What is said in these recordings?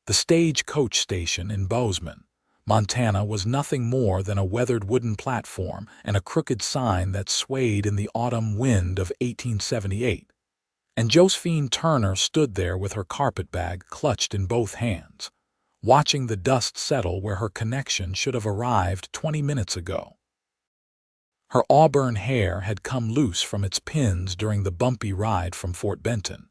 The stagecoach station in Bozeman, Montana was nothing more than a weathered wooden platform and a crooked sign that swayed in the autumn wind of 1878. And Josephine Turner stood there with her carpetbag clutched in both hands, watching the dust settle where her connection should have arrived 20 minutes ago. Her auburn hair had come loose from its pins during the bumpy ride from Fort Benton,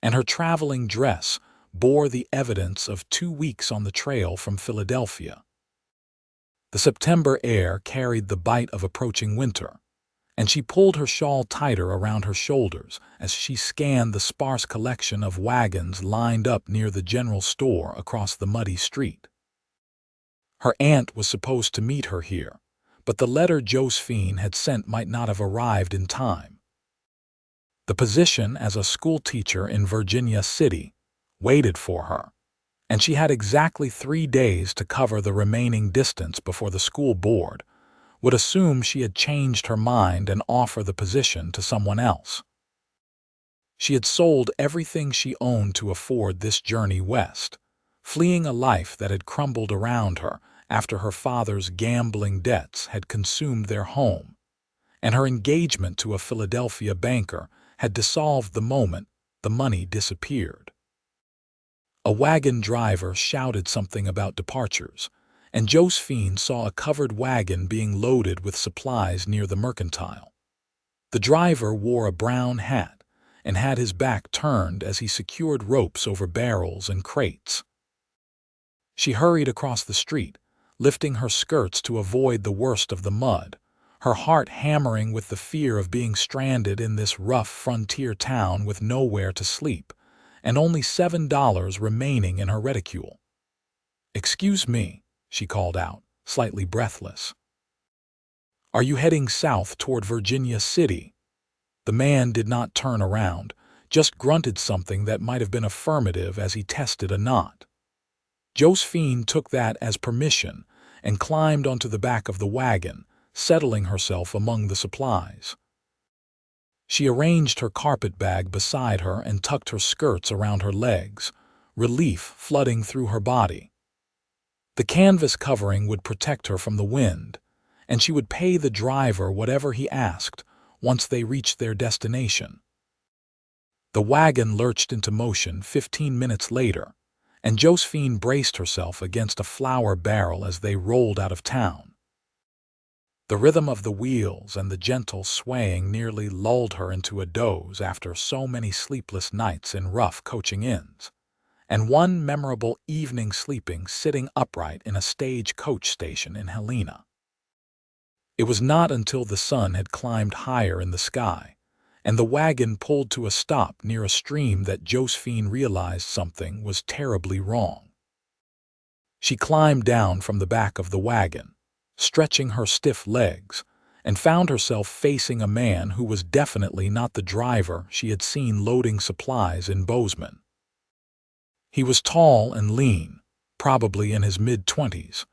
and her traveling dress bore the evidence of 2 weeks on the trail from Philadelphia. The September air carried the bite of approaching winter, and she pulled her shawl tighter around her shoulders as she scanned the sparse collection of wagons lined up near the general store across the muddy street. Her aunt was supposed to meet her here, but the letter Josephine had sent might not have arrived in time. The position as a schoolteacher in Virginia City waited for her, and she had exactly 3 days to cover the remaining distance before the school board would assume she had changed her mind and offer the position to someone else. She had sold everything she owned to afford this journey west, fleeing a life that had crumbled around her after her father's gambling debts had consumed their home, and her engagement to a Philadelphia banker had dissolved the moment the money disappeared. A wagon driver shouted something about departures, and Josephine saw a covered wagon being loaded with supplies near the mercantile. The driver wore a brown hat and had his back turned as he secured ropes over barrels and crates. She hurried across the street, lifting her skirts to avoid the worst of the mud, her heart hammering with the fear of being stranded in this rough frontier town with nowhere to sleep, and only $7 remaining in her reticule. "Excuse me," she called out, slightly breathless. "Are you heading south toward Virginia City?" The man did not turn around, just grunted something that might have been affirmative as he tested a knot. Josephine took that as permission and climbed onto the back of the wagon, settling herself among the supplies. She arranged her carpetbag beside her and tucked her skirts around her legs, relief flooding through her body. The canvas covering would protect her from the wind, and she would pay the driver whatever he asked once they reached their destination. The wagon lurched into motion 15 minutes later, and Josephine braced herself against a flour barrel as they rolled out of town. The rhythm of the wheels and the gentle swaying nearly lulled her into a doze after so many sleepless nights in rough coaching inns, and one memorable evening sleeping sitting upright in a stagecoach station in Helena. It was not until the sun had climbed higher in the sky and the wagon pulled to a stop near a stream that Josephine realized something was terribly wrong. She climbed down from the back of the wagon, stretching her stiff legs, and found herself facing a man who was definitely not the driver she had seen loading supplies in Bozeman. He was tall and lean, probably in his mid-20s,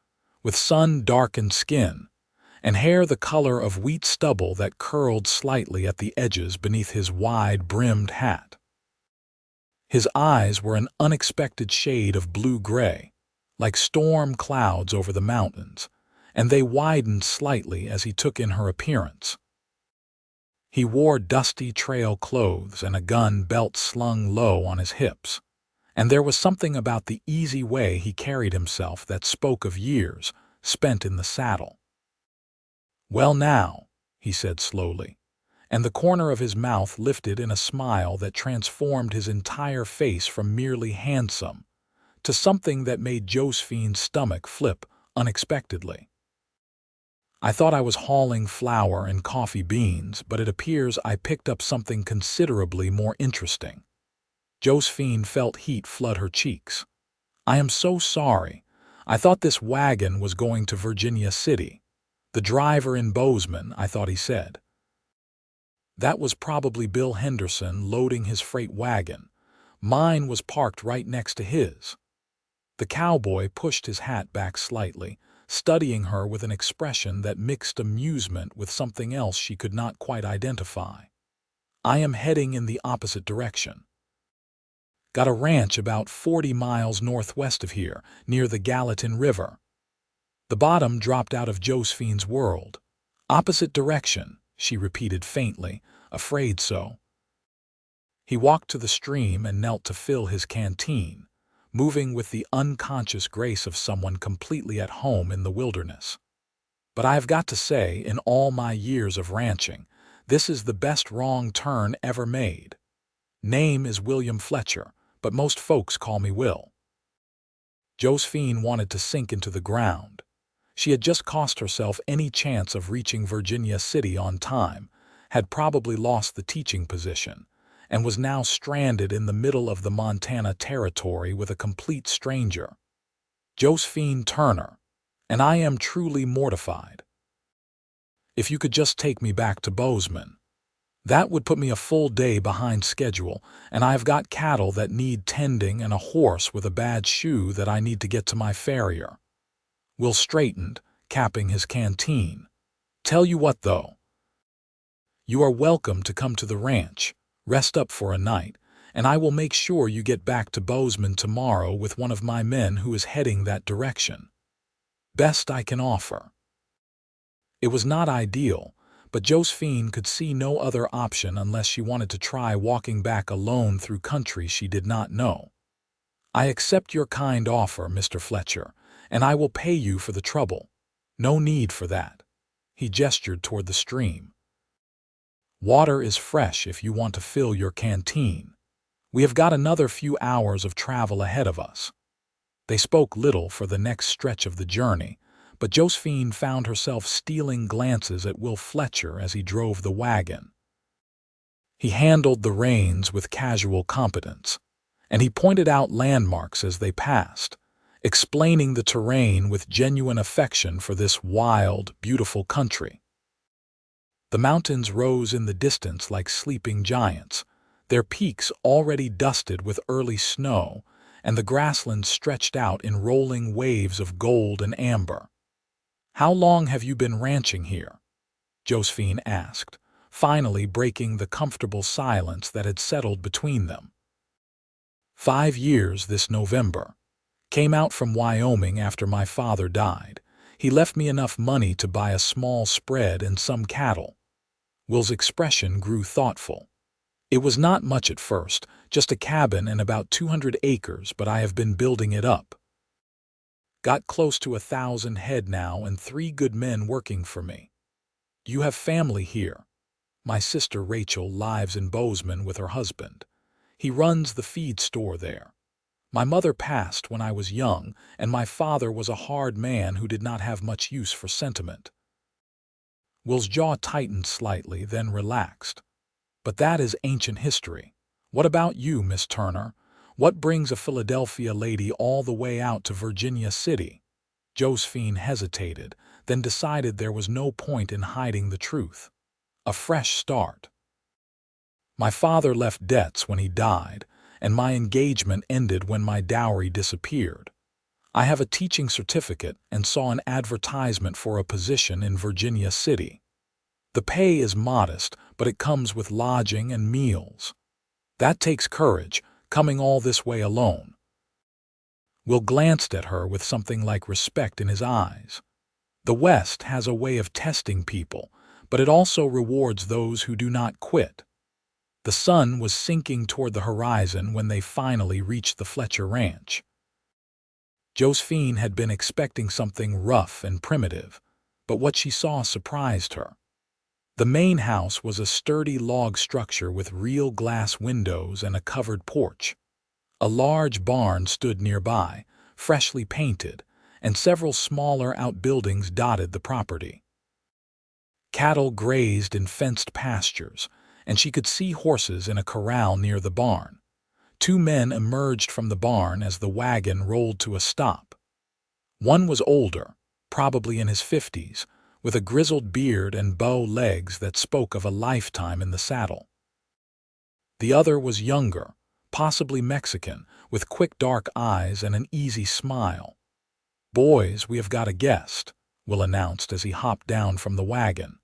with sun-darkened skin and hair the color of wheat stubble that curled slightly at the edges beneath his wide-brimmed hat. His eyes were an unexpected shade of blue-gray, like storm clouds over the mountains, and they widened slightly as he took in her appearance. He wore dusty trail clothes and a gun belt slung low on his hips, and there was something about the easy way he carried himself that spoke of years spent in the saddle. "Well now," he said slowly, and the corner of his mouth lifted in a smile that transformed his entire face from merely handsome to something that made Josephine's stomach flip unexpectedly. "I thought I was hauling flour and coffee beans, but it appears I picked up something considerably more interesting." Josephine felt heat flood her cheeks. "I am so sorry. I thought this wagon was going to Virginia City. The driver in Bozeman, I thought he said." "That was probably Bill Henderson loading his freight wagon. Mine was parked right next to his." The cowboy pushed his hat back slightly, studying her with an expression that mixed amusement with something else she could not quite identify. "I am heading in the opposite direction." Got a ranch about 40 miles northwest of here, near the Gallatin River. The bottom dropped out of Josephine's world. Opposite direction, she repeated faintly, afraid so. He walked to the stream and knelt to fill his canteen, moving with the unconscious grace of someone completely at home in the wilderness. But I have got to say, in all my years of ranching, this is the best wrong turn ever made. Name is William Fletcher, but most folks call me Will. Josephine wanted to sink into the ground. She had just cost herself any chance of reaching Virginia City on time, had probably lost the teaching position, and was now stranded in the middle of the Montana Territory with a complete stranger. Josephine Turner, and I am truly mortified. If you could just take me back to Bozeman. That would put me a full day behind schedule, and I've got cattle that need tending and a horse with a bad shoe that I need to get to my farrier. Will straightened, capping his canteen. Tell you what, though. You are welcome to come to the ranch, rest up for a night, and I will make sure you get back to Bozeman tomorrow with one of my men who is heading that direction. Best I can offer. It was not ideal, but Josephine could see no other option unless she wanted to try walking back alone through country she did not know. I accept your kind offer, Mr. Fletcher, and I will pay you for the trouble. No need for that. He gestured toward the stream. Water is fresh if you want to fill your canteen. We have got another few hours of travel ahead of us. They spoke little for the next stretch of the journey, but Josephine found herself stealing glances at Will Fletcher as he drove the wagon. He handled the reins with casual competence, and he pointed out landmarks as they passed, explaining the terrain with genuine affection for this wild, beautiful country. The mountains rose in the distance like sleeping giants, their peaks already dusted with early snow, and the grasslands stretched out in rolling waves of gold and amber. How long have you been ranching here? Josephine asked, finally breaking the comfortable silence that had settled between them. 5 years this November. Came out from Wyoming after my father died. He left me enough money to buy a small spread and some cattle. Will's expression grew thoughtful. It was not much at first, just a cabin and about 200 acres, but I have been building it up. Got close to 1,000 head now and 3 good men working for me. You have family here. My sister Rachel lives in Bozeman with her husband. He runs the feed store there. My mother passed when I was young, and my father was a hard man who did not have much use for sentiment. Will's jaw tightened slightly, then relaxed. But that is ancient history. What about you, Miss Turner? What brings a Philadelphia lady all the way out to Virginia City? Josephine hesitated, then decided there was no point in hiding the truth. A fresh start. My father left debts when he died, and my engagement ended when my dowry disappeared. I have a teaching certificate and saw an advertisement for a position in Virginia City. The pay is modest, but it comes with lodging and meals. That takes courage, coming all this way alone. Will glanced at her with something like respect in his eyes. The West has a way of testing people, but it also rewards those who do not quit. The sun was sinking toward the horizon when they finally reached the Fletcher Ranch. Josephine had been expecting something rough and primitive, but what she saw surprised her. The main house was a sturdy log structure with real glass windows and a covered porch. A large barn stood nearby, freshly painted, and several smaller outbuildings dotted the property. Cattle grazed in fenced pastures, and she could see horses in a corral near the barn. 2 men emerged from the barn as the wagon rolled to a stop. One was older, probably in his 50s, with a grizzled beard and bow legs that spoke of a lifetime in the saddle. The other was younger, possibly Mexican, with quick dark eyes and an easy smile. "Boys, we have got a guest," Will announced as he hopped down from the wagon.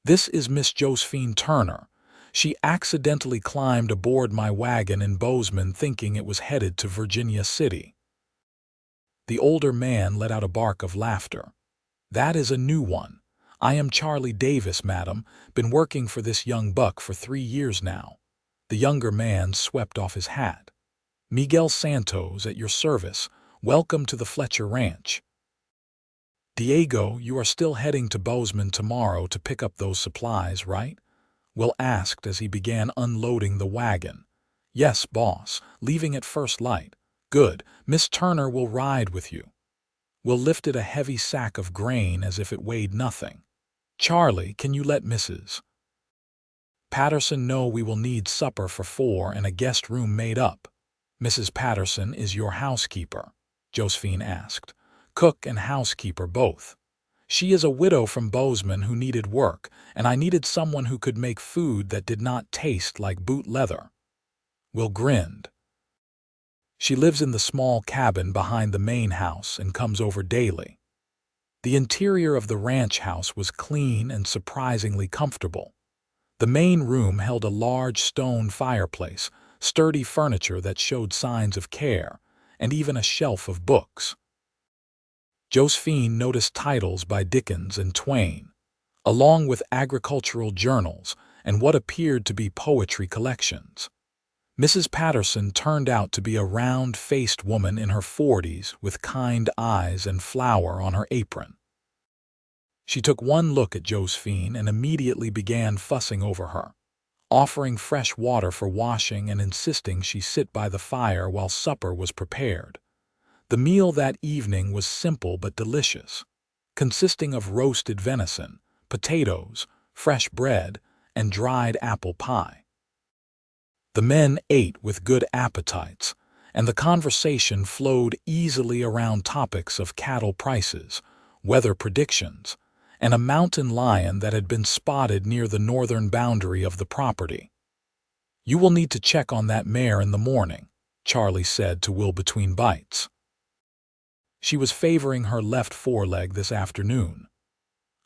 "This is Miss Josephine Turner. She accidentally climbed aboard my wagon in Bozeman thinking it was headed to Virginia City." The older man let out a bark of laughter. "That is a new one. I am Charlie Davis, madam. Been working for this young buck for 3 years now." The younger man swept off his hat. "Miguel Santos, at your service. Welcome to the Fletcher Ranch." "Diego, you are still heading to Bozeman tomorrow to pick up those supplies, right?" Will asked as he began unloading the wagon. "Yes, boss. Leaving at first light." "Good. Miss Turner will ride with you." Will lifted a heavy sack of grain as if it weighed nothing. "Charlie, can you let Mrs. Patterson know we will need supper for 4 and a guest room made up?" "Mrs. Patterson is your housekeeper?" Josephine asked. "Cook and housekeeper both. She is a widow from Bozeman who needed work, and I needed someone who could make food that did not taste like boot leather." Will grinned. "She lives in the small cabin behind the main house and comes over daily." The interior of the ranch house was clean and surprisingly comfortable. The main room held a large stone fireplace, sturdy furniture that showed signs of care, and even a shelf of books. Josephine noticed titles by Dickens and Twain, along with agricultural journals and what appeared to be poetry collections. Mrs. Patterson turned out to be a round-faced woman in her 40s with kind eyes and flour on her apron. She took one look at Josephine and immediately began fussing over her, offering fresh water for washing and insisting she sit by the fire while supper was prepared. The meal that evening was simple but delicious, consisting of roasted venison, potatoes, fresh bread, and dried apple pie. The men ate with good appetites, and the conversation flowed easily around topics of cattle prices, weather predictions, and a mountain lion that had been spotted near the northern boundary of the property. "You will need to check on that mare in the morning," Charlie said to Will between bites. "She was favoring her left foreleg this afternoon.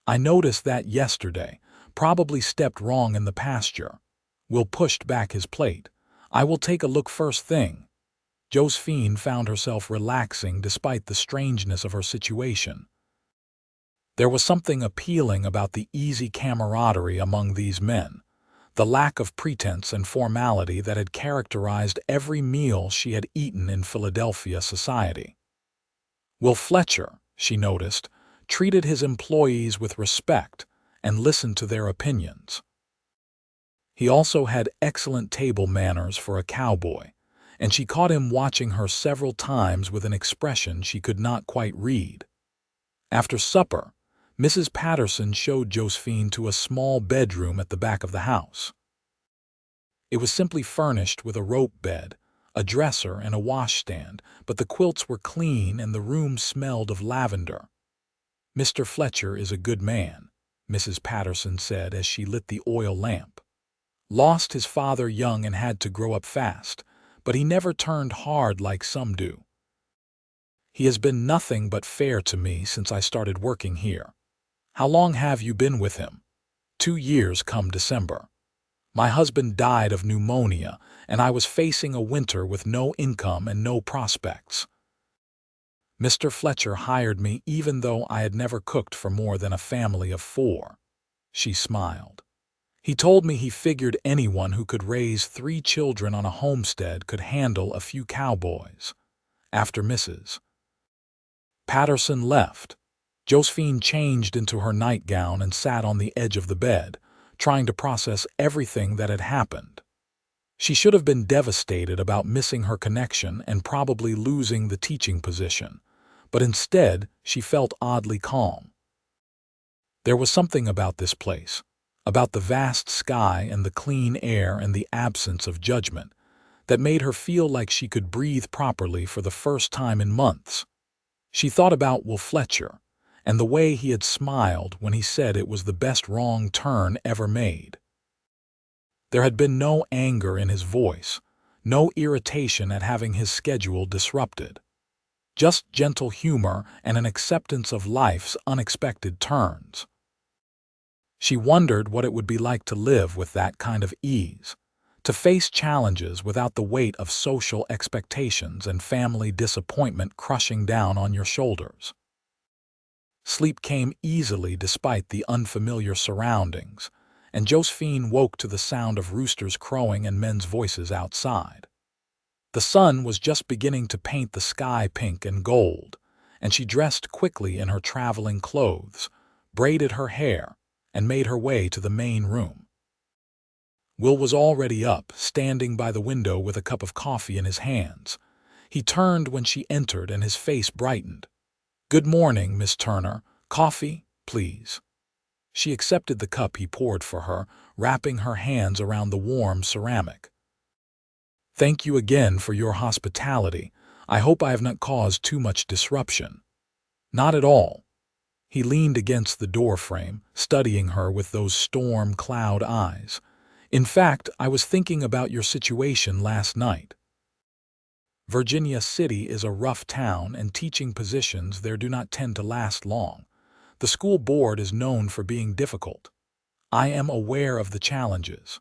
I noticed that yesterday, probably stepped wrong in the pasture." Will pushed back his plate. "I will take a look first thing." Josephine found herself relaxing despite the strangeness of her situation. There was something appealing about the easy camaraderie among these men, the lack of pretense and formality that had characterized every meal she had eaten in Philadelphia society. Will Fletcher, she noticed, treated his employees with respect and listened to their opinions. He also had excellent table manners for a cowboy, and she caught him watching her several times with an expression she could not quite read. After supper, Mrs. Patterson showed Josephine to a small bedroom at the back of the house. It was simply furnished with a rope bed, a dresser, and a washstand, but the quilts were clean and the room smelled of lavender. "Mr. Fletcher is a good man," Mrs. Patterson said as she lit the oil lamp. "Lost his father young and had to grow up fast, but he never turned hard like some do. He has been nothing but fair to me since I started working here." "How long have you been with him?" 2 years come December. My husband died of pneumonia, and I was facing a winter with no income and no prospects. Mr. Fletcher hired me even though I had never cooked for more than a family of 4. She smiled. "He told me he figured anyone who could raise 3 children on a homestead could handle a few cowboys." After Mrs. Patterson left, Josephine changed into her nightgown and sat on the edge of the bed, trying to process everything that had happened. She should have been devastated about missing her connection and probably losing the teaching position, but instead she felt oddly calm. There was something about this place, about the vast sky and the clean air and the absence of judgment, that made her feel like she could breathe properly for the first time in months. She thought about Will Fletcher and the way he had smiled when he said it was the best wrong turn ever made. There had been no anger in his voice, no irritation at having his schedule disrupted. Just gentle humor and an acceptance of life's unexpected turns. She wondered what it would be like to live with that kind of ease, to face challenges without the weight of social expectations and family disappointment crushing down on your shoulders. Sleep came easily despite the unfamiliar surroundings, and Josephine woke to the sound of roosters crowing and men's voices outside. The sun was just beginning to paint the sky pink and gold, and she dressed quickly in her traveling clothes, braided her hair, and made her way to the main room. Will was already up, standing by the window with a cup of coffee in his hands. He turned when she entered and his face brightened. "Good morning, Miss Turner. Coffee, please." She accepted the cup he poured for her, wrapping her hands around the warm ceramic. "Thank you again for your hospitality. I hope I have not caused too much disruption." "Not at all." He leaned against the doorframe, studying her with those storm cloud eyes. "In fact, I was thinking about your situation last night. Virginia City is a rough town, and teaching positions there do not tend to last long. The school board is known for being difficult. I am aware of the challenges."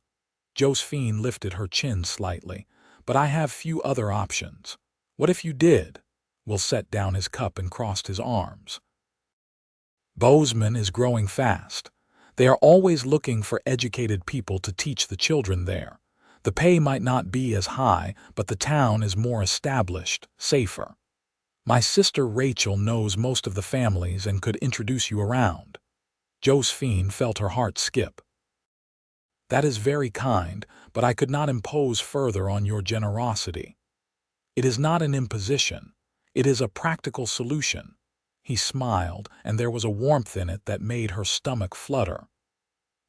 Josephine lifted her chin slightly. "But I have few other options." "What if you did?" Will set down his cup and crossed his arms. "Bozeman is growing fast. They are always looking for educated people to teach the children there. The pay might not be as high, but the town is more established, safer. My sister Rachel knows most of the families and could introduce you around." Josephine felt her heart skip. "That is very kind, but I could not impose further on your generosity." "It is not an imposition. It is a practical solution." He smiled, and there was a warmth in it that made her stomach flutter.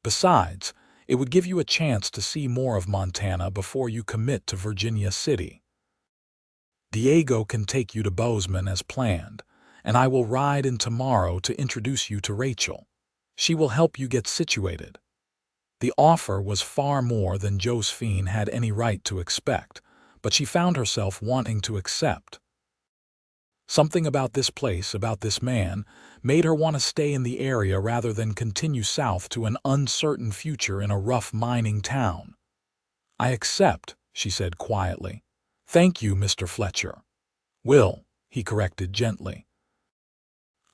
"Besides, it would give you a chance to see more of Montana before you commit to Virginia City. Diego can take you to Bozeman as planned, and I will ride in tomorrow to introduce you to Rachel. She will help you get situated." The offer was far more than Josephine had any right to expect, but she found herself wanting to accept. Something about this place, about this man, made her want to stay in the area rather than continue south to an uncertain future in a rough mining town. "I accept," she said quietly. "Thank you, Mr. Fletcher." "Will," he corrected gently.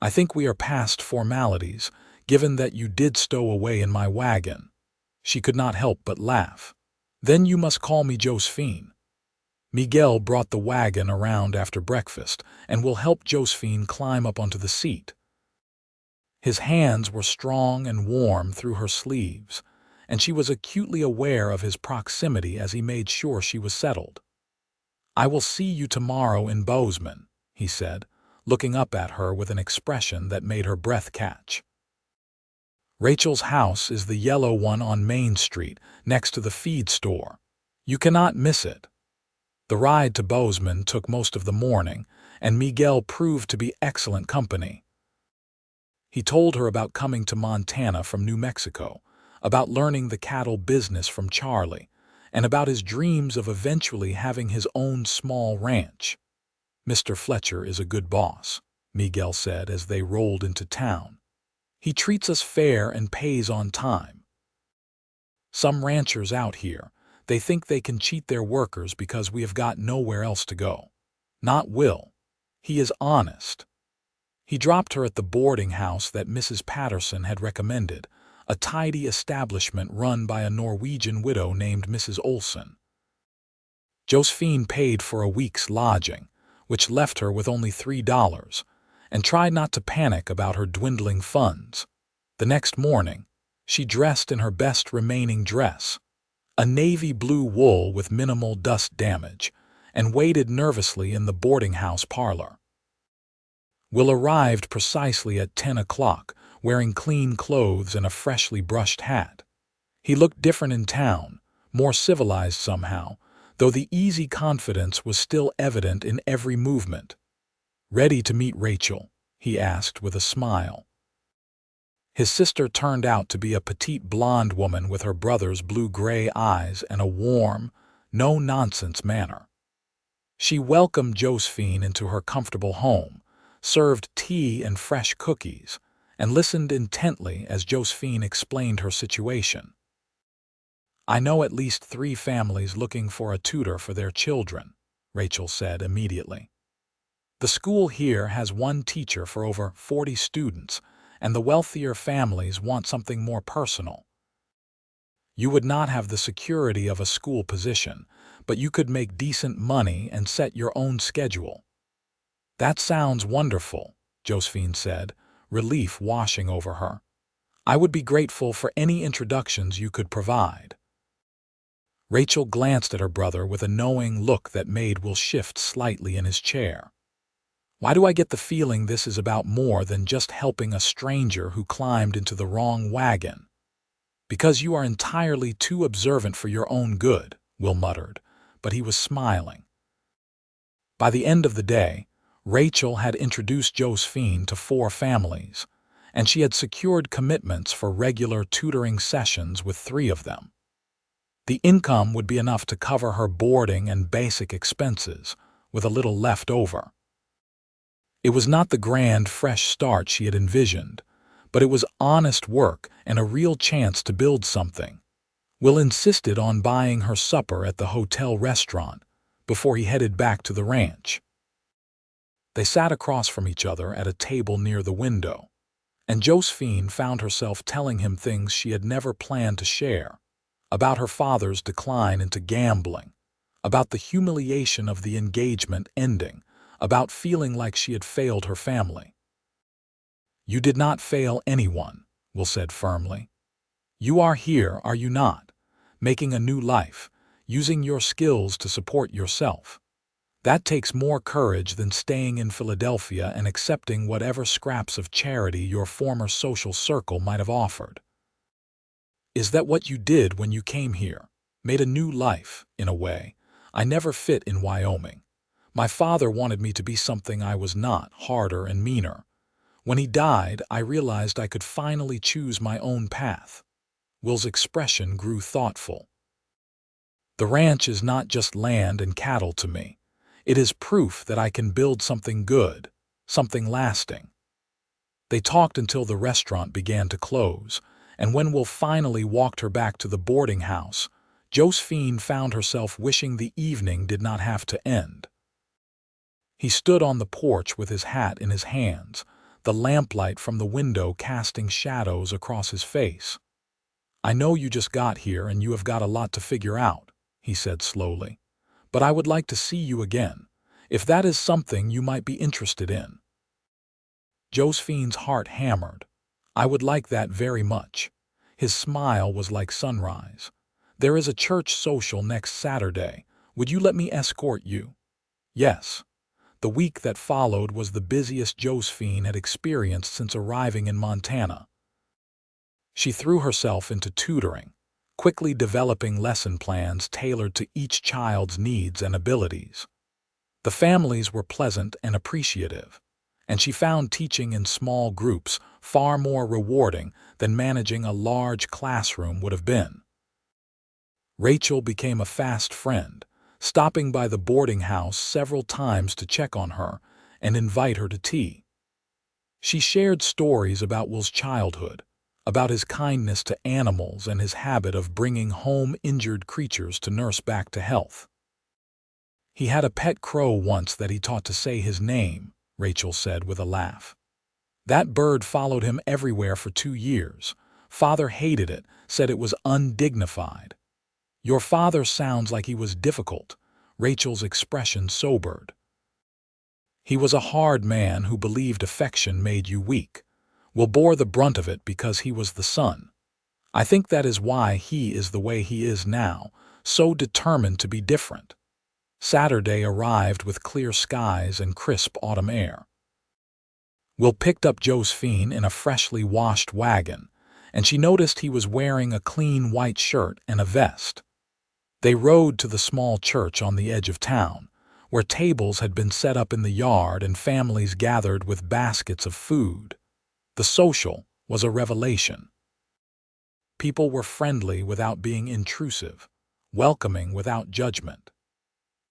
"I think we are past formalities, given that you did stow away in my wagon." She could not help but laugh. "Then you must call me Josephine. Miguel brought the wagon around after breakfast and will help Josephine climb up onto the seat." His hands were strong and warm through her sleeves, and she was acutely aware of his proximity as he made sure she was settled. "I will see you tomorrow in Bozeman," he said, looking up at her with an expression that made her breath catch. "Rachel's house is the yellow one on Main Street, next to the feed store. You cannot miss it." The ride to Bozeman took most of the morning, and Miguel proved to be excellent company. He told her about coming to Montana from New Mexico, about learning the cattle business from Charlie, and about his dreams of eventually having his own small ranch. "Mr. Fletcher is a good boss," Miguel said as they rolled into town. "He treats us fair and pays on time. Some ranchers out here, they think they can cheat their workers because we have got nowhere else to go. Not Will. He is honest." He dropped her at the boarding house that Mrs. Patterson had recommended, a tidy establishment run by a Norwegian widow named Mrs. Olson. Josephine paid for a week's lodging, which left her with only $3, and tried not to panic about her dwindling funds. The next morning, she dressed in her best remaining dress, a navy blue wool with minimal dust damage, and waited nervously in the boarding house parlor. Will arrived precisely at 10 o'clock, wearing clean clothes and a freshly brushed hat. He looked different in town, more civilized somehow, though the easy confidence was still evident in every movement. "Ready to meet Rachel?" he asked with a smile. His sister turned out to be a petite blonde woman with her brother's blue-gray eyes and a warm, no-nonsense manner. She welcomed Josephine into her comfortable home, served tea and fresh cookies, and listened intently as Josephine explained her situation. "I know at least 3 families looking for a tutor for their children," Rachel said immediately. "The school here has one teacher for over 40 students, and the wealthier families want something more personal. You would not have the security of a school position, but you could make decent money and set your own schedule." "That sounds wonderful," Josephine said, relief washing over her. "I would be grateful for any introductions you could provide." Rachel glanced at her brother with a knowing look that made Will shift slightly in his chair. "Why do I get the feeling this is about more than just helping a stranger who climbed into the wrong wagon?" "Because you are entirely too observant for your own good," Will muttered, but he was smiling. By the end of the day, Rachel had introduced Josephine to 4 families, and she had secured commitments for regular tutoring sessions with 3 of them. The income would be enough to cover her boarding and basic expenses, with a little left over. It was not the grand, fresh start she had envisioned, but it was honest work and a real chance to build something. Will insisted on buying her supper at the hotel restaurant before he headed back to the ranch. They sat across from each other at a table near the window, and Josephine found herself telling him things she had never planned to share, about her father's decline into gambling, about the humiliation of the engagement ending, about feeling like she had failed her family. "You did not fail anyone," Will said firmly. "You are here, are you not, making a new life, using your skills to support yourself. That takes more courage than staying in Philadelphia and accepting whatever scraps of charity your former social circle might have offered. Is that what you did when you came here? Made a new life, in a way. I never fit in Wyoming. My father wanted me to be something I was not, harder and meaner. When he died, I realized I could finally choose my own path." Will's expression grew thoughtful. "The ranch is not just land and cattle to me. It is proof that I can build something good, something lasting." They talked until the restaurant began to close, and when Will finally walked her back to the boarding house, Josephine found herself wishing the evening did not have to end. He stood on the porch with his hat in his hands, the lamplight from the window casting shadows across his face. "I know you just got here and you have got a lot to figure out," he said slowly, "but I would like to see you again, if that is something you might be interested in." Josephine's heart hammered. "I would like that very much." His smile was like sunrise. "There is a church social next Saturday. Would you let me escort you?" "Yes." The week that followed was the busiest Josephine had experienced since arriving in Montana. She threw herself into tutoring, quickly developing lesson plans tailored to each child's needs and abilities. The families were pleasant and appreciative, and she found teaching in small groups far more rewarding than managing a large classroom would have been. Rachel became a fast friend, stopping by the boarding house several times to check on her and invite her to tea. She shared stories about Will's childhood, about his kindness to animals and his habit of bringing home injured creatures to nurse back to health. "He had a pet crow once that he taught to say his name," Rachel said with a laugh. "That bird followed him everywhere for 2 years. Father hated it, said it was undignified." "Your father sounds like he was difficult." Rachel's expression sobered. "He was a hard man who believed affection made you weak. Will bore the brunt of it because he was the son. I think that is why he is the way he is now, so determined to be different." Saturday arrived with clear skies and crisp autumn air. Will picked up Josephine in a freshly washed wagon, and she noticed he was wearing a clean white shirt and a vest. They rode to the small church on the edge of town, where tables had been set up in the yard and families gathered with baskets of food. The social was a revelation. People were friendly without being intrusive, welcoming without judgment.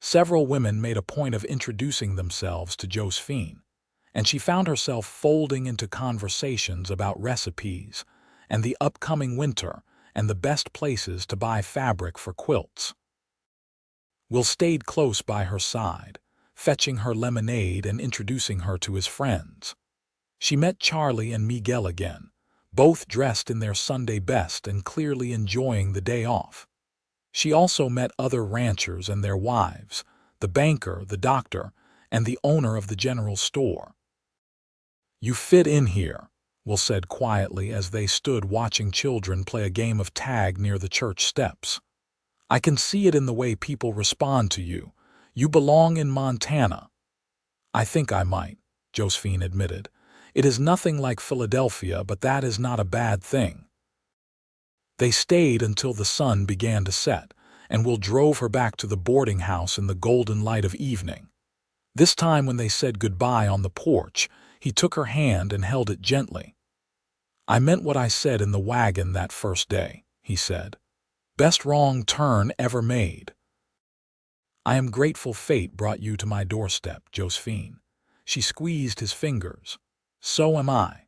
Several women made a point of introducing themselves to Josephine, and she found herself folding into conversations about recipes and the upcoming winter and the best places to buy fabric for quilts. Will stayed close by her side, fetching her lemonade and introducing her to his friends. She met Charlie and Miguel again, both dressed in their Sunday best and clearly enjoying the day off. She also met other ranchers and their wives, the banker, the doctor, and the owner of the general store. "You fit in here," Will said quietly as they stood watching children play a game of tag near the church steps. "I can see it in the way people respond to you. You belong in Montana." "I think I might," Josephine admitted. "It is nothing like Philadelphia, but that is not a bad thing." They stayed until the sun began to set, and Will drove her back to the boarding house in the golden light of evening. This time when they said goodbye on the porch, he took her hand and held it gently. "I meant what I said in the wagon that first day," he said. "Best wrong turn ever made." "I am grateful fate brought you to my doorstep, Josephine." She squeezed his fingers. "So am I."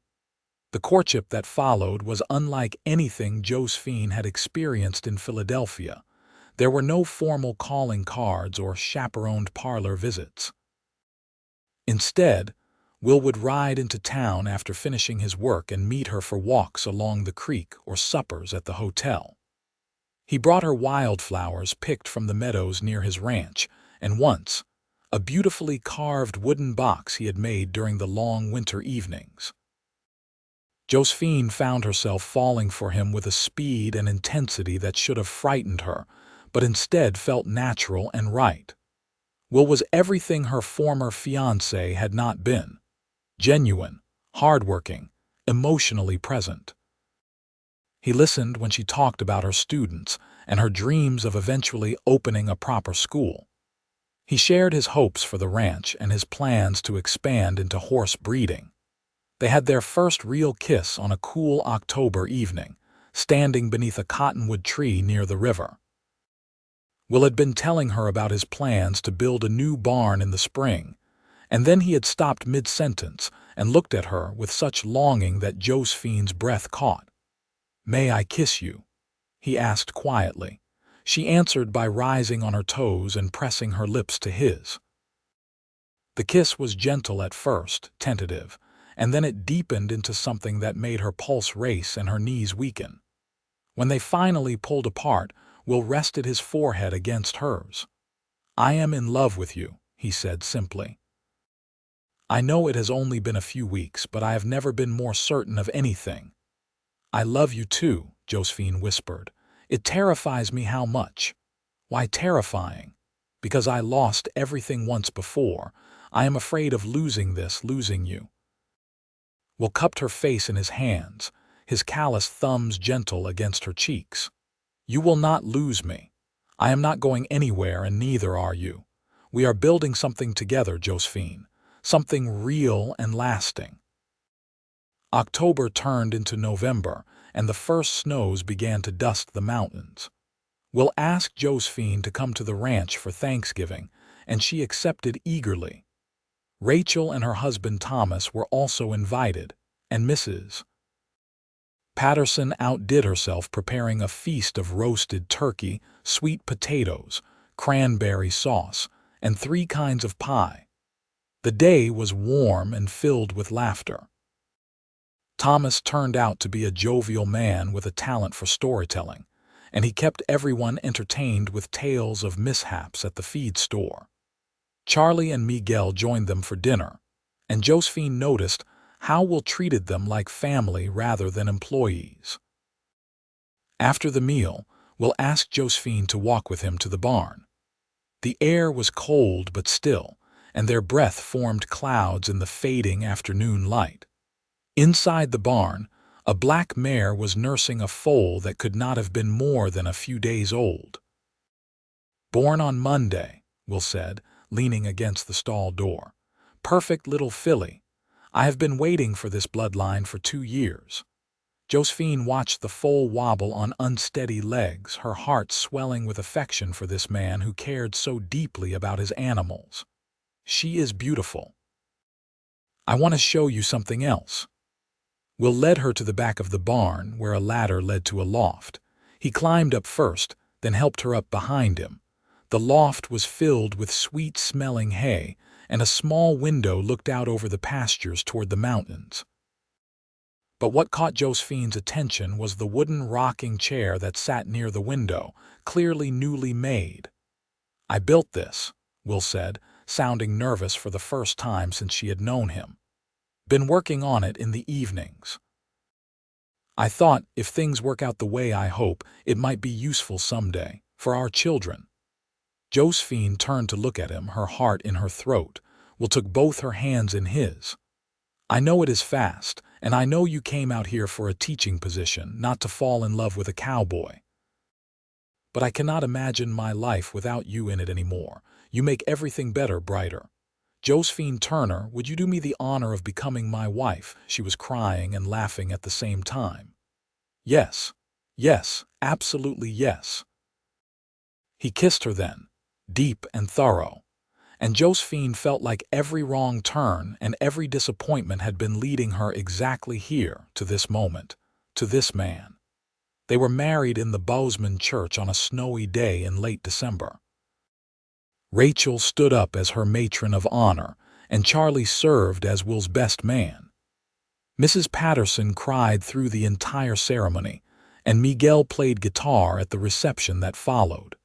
The courtship that followed was unlike anything Josephine had experienced in Philadelphia. There were no formal calling cards or chaperoned parlor visits. Instead, Will would ride into town after finishing his work and meet her for walks along the creek or suppers at the hotel. He brought her wildflowers picked from the meadows near his ranch, and once, a beautifully carved wooden box he had made during the long winter evenings. Josephine found herself falling for him with a speed and intensity that should have frightened her, but instead felt natural and right. Will was everything her former fiancé had not been: genuine, hardworking, emotionally present. He listened when she talked about her students and her dreams of eventually opening a proper school. He shared his hopes for the ranch and his plans to expand into horse breeding. They had their first real kiss on a cool October evening, standing beneath a cottonwood tree near the river. Will had been telling her about his plans to build a new barn in the spring, and then he had stopped mid-sentence and looked at her with such longing that Josephine's breath caught. "May I kiss you?" he asked quietly. She answered by rising on her toes and pressing her lips to his. The kiss was gentle at first, tentative, and then it deepened into something that made her pulse race and her knees weaken. When they finally pulled apart, Will rested his forehead against hers. "I am in love with you," he said simply. "I know it has only been a few weeks, but I have never been more certain of anything." "I love you too," Josephine whispered. "It terrifies me how much." "Why terrifying?" "Because I lost everything once before. I am afraid of losing you." Will cupped her face in his hands, his callous thumbs gentle against her cheeks. "You will not lose me. I am not going anywhere, and neither are you. We are building something together, Josephine, something real and lasting." October turned into November, and the first snows began to dust the mountains. Will asked Josephine to come to the ranch for Thanksgiving, and she accepted eagerly. Rachel and her husband Thomas were also invited, and Mrs. Patterson outdid herself preparing a feast of roasted turkey, sweet potatoes, cranberry sauce, and 3 kinds of pie. The day was warm and filled with laughter. Thomas turned out to be a jovial man with a talent for storytelling, and he kept everyone entertained with tales of mishaps at the feed store. Charlie and Miguel joined them for dinner, and Josephine noticed how Will treated them like family rather than employees. After the meal, Will asked Josephine to walk with him to the barn. The air was cold but still, and their breath formed clouds in the fading afternoon light. Inside the barn, a black mare was nursing a foal that could not have been more than a few days old. "Born on Monday," Will said, leaning against the stall door. "Perfect little filly. I have been waiting for this bloodline for 2 years." Josephine watched the foal wobble on unsteady legs, her heart swelling with affection for this man who cared so deeply about his animals. "She is beautiful." I want to show you something else." Will led her to the back of the barn, where a ladder led to a loft. He climbed up first, then helped her up behind him. The loft was filled with sweet-smelling hay, and a small window looked out over the pastures toward the mountains. But what caught Josephine's attention was the wooden rocking chair that sat near the window, clearly newly made. "I built this," Will said, sounding nervous for the first time since she had known him. "Been working on it in the evenings. I thought, if things work out the way I hope, it might be useful someday, for our children." Josephine turned to look at him, her heart in her throat. Will took both her hands in his. "I know it is fast, and I know you came out here for a teaching position, not to fall in love with a cowboy. But I cannot imagine my life without you in it anymore. You make everything better, brighter. Josephine Turner, would you do me the honor of becoming my wife?" She was crying and laughing at the same time. "Yes, yes, absolutely yes." He kissed her then, deep and thorough, and Josephine felt like every wrong turn and every disappointment had been leading her exactly here, to this moment, to this man. They were married in the Bozeman church on a snowy day in late December. Rachel stood up as her matron of honor, and Charlie served as Will's best man. Mrs. Patterson cried through the entire ceremony, and Miguel played guitar at the reception that followed.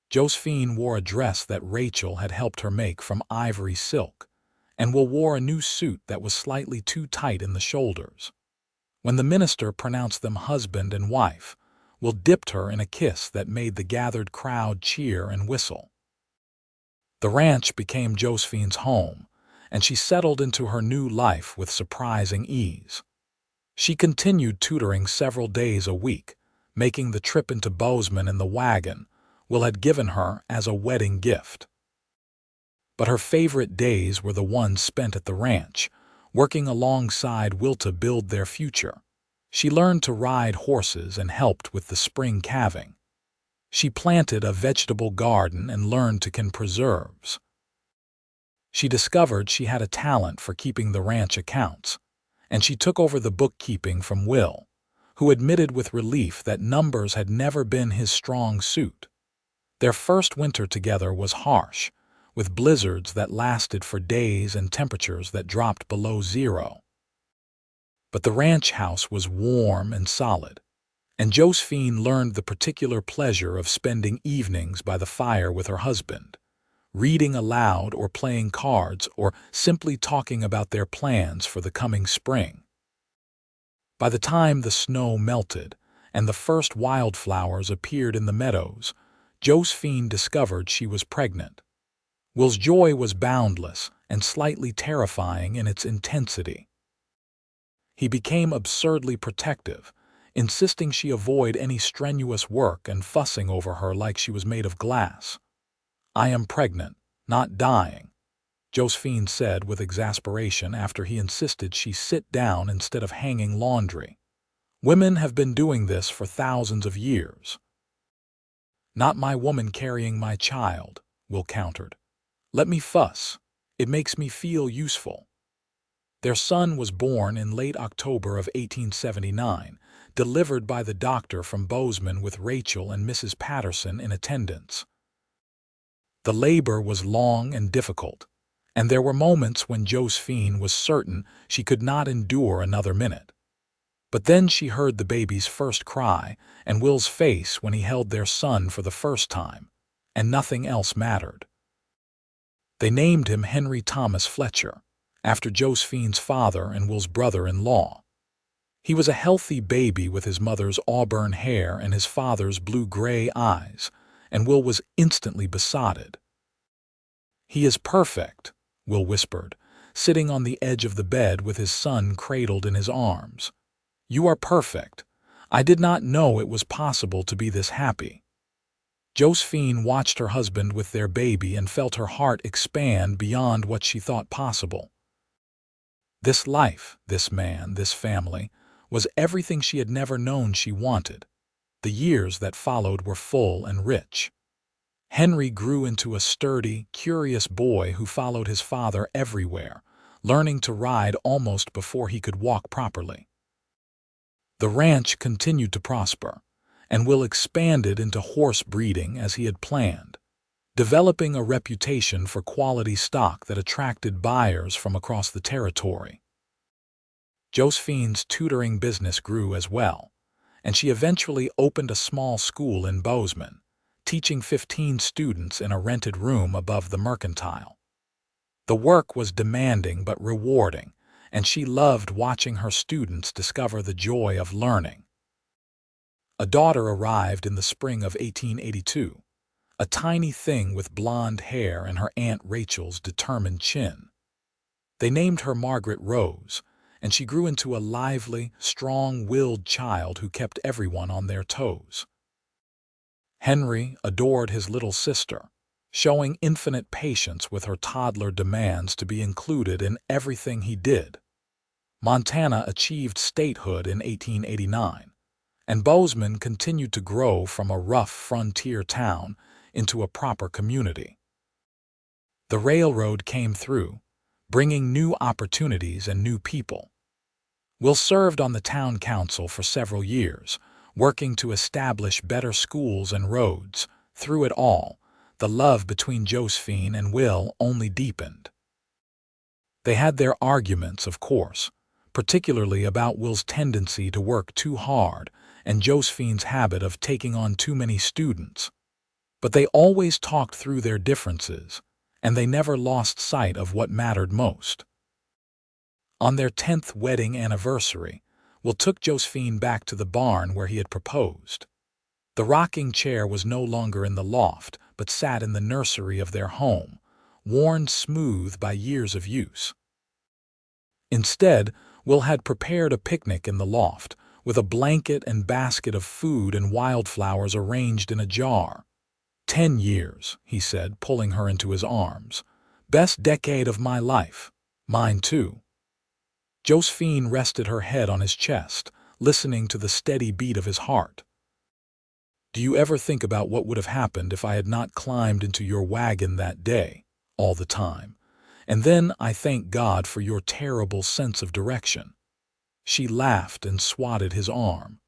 Josephine wore a dress that Rachel had helped her make from ivory silk, and Will wore a new suit that was slightly too tight in the shoulders. When the minister pronounced them husband and wife, Will dipped her in a kiss that made the gathered crowd cheer and whistle. The ranch became Josephine's home, and she settled into her new life with surprising ease. She continued tutoring several days a week, making the trip into Bozeman in the wagon Will had given her as a wedding gift. But her favorite days were the ones spent at the ranch, working alongside Will to build their future. She learned to ride horses and helped with the spring calving. She planted a vegetable garden and learned to can preserves. She discovered she had a talent for keeping the ranch accounts, and she took over the bookkeeping from Will, who admitted with relief that numbers had never been his strong suit. Their first winter together was harsh, with blizzards that lasted for days and temperatures that dropped below zero. But the ranch house was warm and solid, and Josephine learned the particular pleasure of spending evenings by the fire with her husband, reading aloud or playing cards or simply talking about their plans for the coming spring. By the time the snow melted and the first wildflowers appeared in the meadows, Josephine discovered she was pregnant. Will's joy was boundless and slightly terrifying in its intensity. He became absurdly protective, insisting she avoid any strenuous work and fussing over her like she was made of glass. "I am pregnant, not dying," Josephine said with exasperation after he insisted she sit down instead of hanging laundry. "Women have been doing this for thousands of years." "Not my woman carrying my child," Will countered. "Let me fuss. It makes me feel useful." Their son was born in late October of 1879, delivered by the doctor from Bozeman with Rachel and Mrs. Patterson in attendance. The labor was long and difficult, and there were moments when Josephine was certain she could not endure another minute. But then she heard the baby's first cry and Will's face when he held their son for the first time, and nothing else mattered. They named him Henry Thomas Fletcher, after Josephine's father and Will's brother-in-law. He was a healthy baby with his mother's auburn hair and his father's blue-gray eyes, and Will was instantly besotted. "He is perfect," Will whispered, sitting on the edge of the bed with his son cradled in his arms. "You are perfect. I did not know it was possible to be this happy." Josephine watched her husband with their baby and felt her heart expand beyond what she thought possible. This life, this man, this family, was everything she had never known she wanted. The years that followed were full and rich. Henry grew into a sturdy, curious boy who followed his father everywhere, learning to ride almost before he could walk properly. The ranch continued to prosper, and Will expanded into horse breeding as he had planned, developing a reputation for quality stock that attracted buyers from across the territory. Josephine's tutoring business grew as well, and she eventually opened a small school in Bozeman, teaching 15 students in a rented room above the mercantile. The work was demanding but rewarding, and she loved watching her students discover the joy of learning. A daughter arrived in the spring of 1882, a tiny thing with blonde hair and her Aunt Rachel's determined chin. They named her Margaret Rose, and she grew into a lively, strong-willed child who kept everyone on their toes. Henry adored his little sister, showing infinite patience with her toddler demands to be included in everything he did. Montana achieved statehood in 1889, and Bozeman continued to grow from a rough frontier town into a proper community. The railroad came through, bringing new opportunities and new people. Will served on the town council for several years, working to establish better schools and roads. Through it all, the love between Josephine and Will only deepened. They had their arguments, of course, particularly about Will's tendency to work too hard and Josephine's habit of taking on too many students. But they always talked through their differences, and they never lost sight of what mattered most. On their 10th wedding anniversary, Will took Josephine back to the barn where he had proposed. The rocking chair was no longer in the loft, but sat in the nursery of their home, worn smooth by years of use. Instead, Will had prepared a picnic in the loft, with a blanket and basket of food and wildflowers arranged in a jar. 10 years, he said, pulling her into his arms. Best decade of my life. Mine too. Josephine rested her head on his chest, listening to the steady beat of his heart. Do you ever think about what would have happened if I had not climbed into your wagon that day, all the time? And then I thank God for your terrible sense of direction. She laughed and swatted his arm.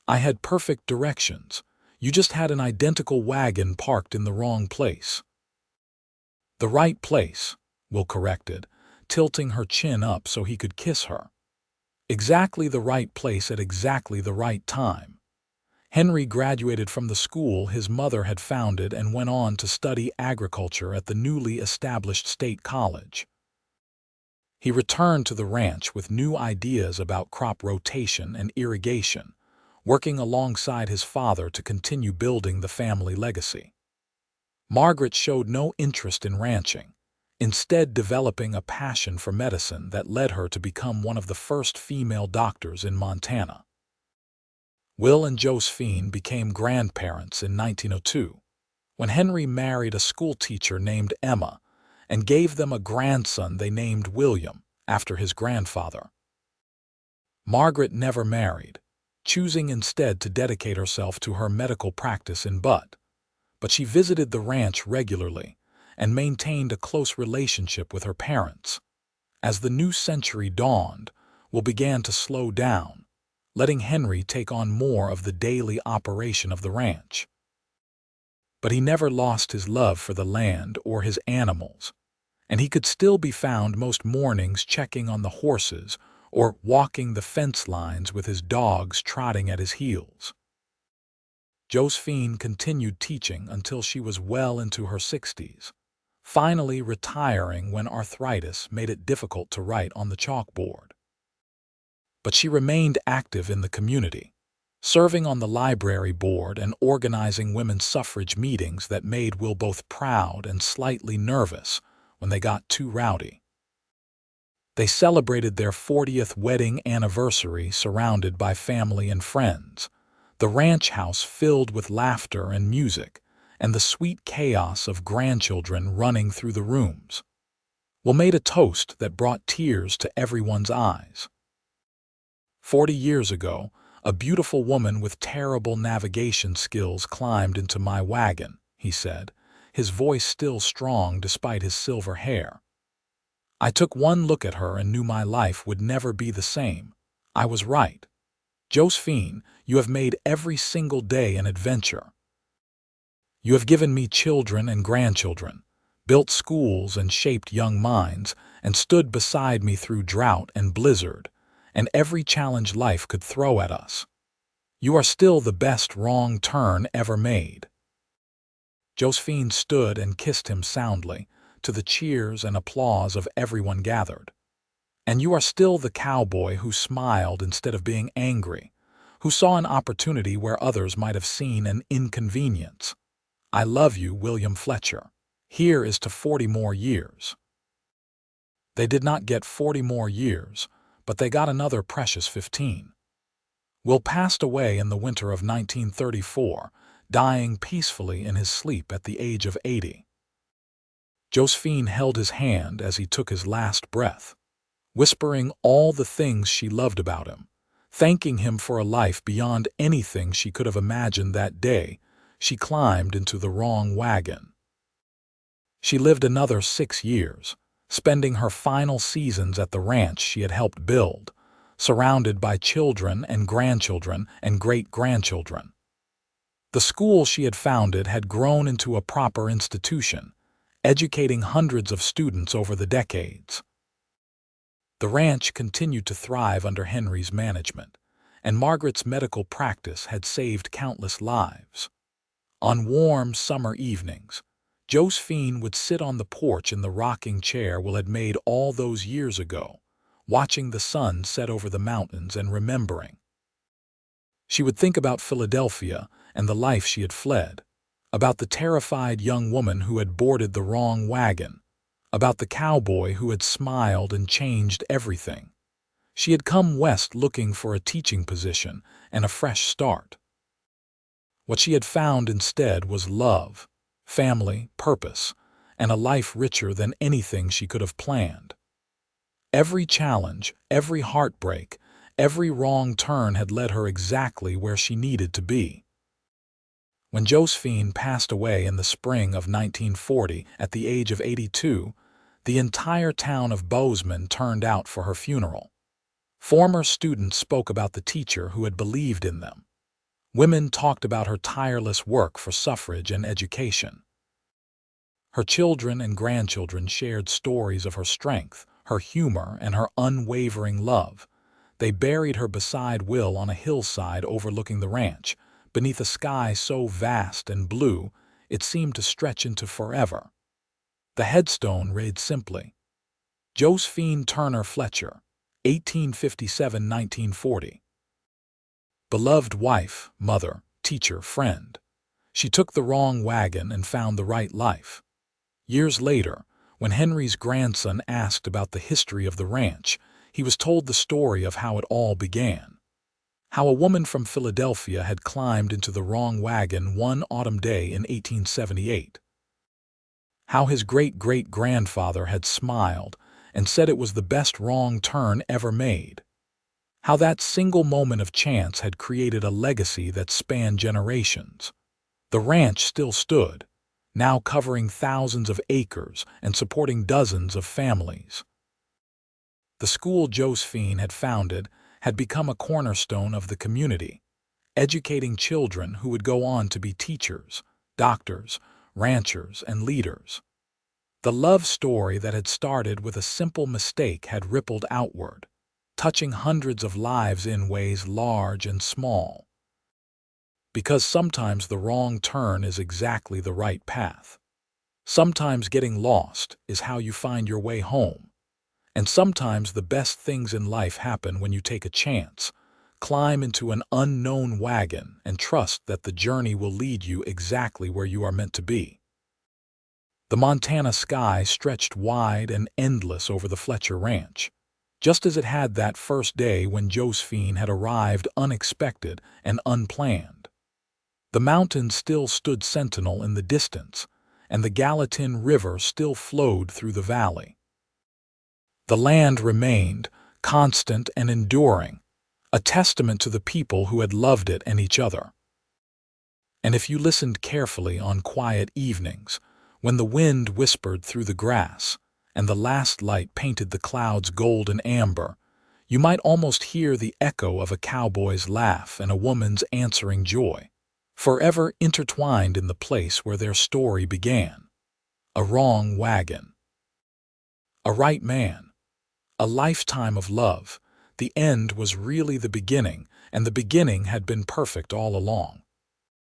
I had perfect directions. You just had an identical wagon parked in the wrong place. The right place, Will corrected, tilting her chin up so he could kiss her. Exactly the right place at exactly the right time. Henry graduated from the school his mother had founded and went on to study agriculture at the newly established state college. He returned to the ranch with new ideas about crop rotation and irrigation, working alongside his father to continue building the family legacy. Margaret showed no interest in ranching, instead developing a passion for medicine that led her to become one of the first female doctors in Montana. Will and Josephine became grandparents in 1902, when Henry married a schoolteacher named Emma and gave them a grandson they named William, after his grandfather. Margaret never married, choosing instead to dedicate herself to her medical practice in Butte, but she visited the ranch regularly and maintained a close relationship with her parents. As the new century dawned, Will began to slow down, letting Henry take on more of the daily operation of the ranch. But he never lost his love for the land or his animals, and he could still be found most mornings checking on the horses or walking the fence lines with his dogs trotting at his heels. Josephine continued teaching until she was well into her 60s, finally retiring when arthritis made it difficult to write on the chalkboard. But she remained active in the community, serving on the library board and organizing women's suffrage meetings that made Will both proud and slightly nervous when they got too rowdy. They celebrated their 40th wedding anniversary surrounded by family and friends, the ranch house filled with laughter and music, and the sweet chaos of grandchildren running through the rooms. Will made a toast that brought tears to everyone's eyes. 40 years ago, a beautiful woman with terrible navigation skills climbed into my wagon, he said, his voice still strong despite his silver hair. I took one look at her and knew my life would never be the same. I was right. Josephine, you have made every single day an adventure. You have given me children and grandchildren, built schools and shaped young minds, and stood beside me through drought and blizzard, and every challenge life could throw at us. You are still the best wrong turn ever made. Josephine stood and kissed him soundly, to the cheers and applause of everyone gathered. And you are still the cowboy who smiled instead of being angry, who saw an opportunity where others might have seen an inconvenience. I love you, William Fletcher. Here is to 40 more years. They did not get 40 more years, but they got another precious 15. Will passed away in the winter of 1934, dying peacefully in his sleep at the age of 80. Josephine held his hand as he took his last breath, whispering all the things she loved about him, thanking him for a life beyond anything she could have imagined. That day, she climbed into the wrong wagon. She lived another 6 years, spending her final seasons at the ranch she had helped build, surrounded by children and grandchildren and great-grandchildren. The school she had founded had grown into a proper institution, educating hundreds of students over the decades. The ranch continued to thrive under Henry's management, and Margaret's medical practice had saved countless lives. On warm summer evenings, Josephine would sit on the porch in the rocking chair Will had made all those years ago, watching the sun set over the mountains and remembering. She would think about Philadelphia and the life she had fled, about the terrified young woman who had boarded the wrong wagon, about the cowboy who had smiled and changed everything. She had come west looking for a teaching position and a fresh start. What she had found instead was love, family, purpose, and a life richer than anything she could have planned. Every challenge, every heartbreak, every wrong turn had led her exactly where she needed to be. When Josephine passed away in the spring of 1940 at the age of 82, the entire town of Bozeman turned out for her funeral. Former students spoke about the teacher who had believed in them. Women talked about her tireless work for suffrage and education. Her children and grandchildren shared stories of her strength, her humor, and her unwavering love. They buried her beside Will on a hillside overlooking the ranch, beneath a sky so vast and blue it seemed to stretch into forever. The headstone read simply, Josephine Turner Fletcher, 1857–1940. Beloved wife, mother, teacher, friend. She took the wrong wagon and found the right life. Years later, when Henry's grandson asked about the history of the ranch, he was told the story of how it all began. How a woman from Philadelphia had climbed into the wrong wagon one autumn day in 1878. How his great-great-grandfather had smiled and said it was the best wrong turn ever made. How that single moment of chance had created a legacy that spanned generations. The ranch still stood, now covering thousands of acres and supporting dozens of families. The school Josephine had founded had become a cornerstone of the community, educating children who would go on to be teachers, doctors, ranchers, and leaders. The love story that had started with a simple mistake had rippled outward, touching hundreds of lives in ways large and small. Because sometimes the wrong turn is exactly the right path. Sometimes getting lost is how you find your way home. And sometimes the best things in life happen when you take a chance, climb into an unknown wagon, and trust that the journey will lead you exactly where you are meant to be. The Montana sky stretched wide and endless over the Fletcher Ranch, just as it had that first day when Josephine had arrived unexpected and unplanned. The mountains still stood sentinel in the distance, and the Gallatin River still flowed through the valley. The land remained, constant and enduring, a testament to the people who had loved it and each other. And if you listened carefully on quiet evenings, when the wind whispered through the grass, and the last light painted the clouds gold and amber. You might almost hear the echo of a cowboy's laugh and a woman's answering joy, forever intertwined in the place where their story began. A wrong wagon. A right man. A lifetime of love. The end was really the beginning, and the beginning had been perfect all along.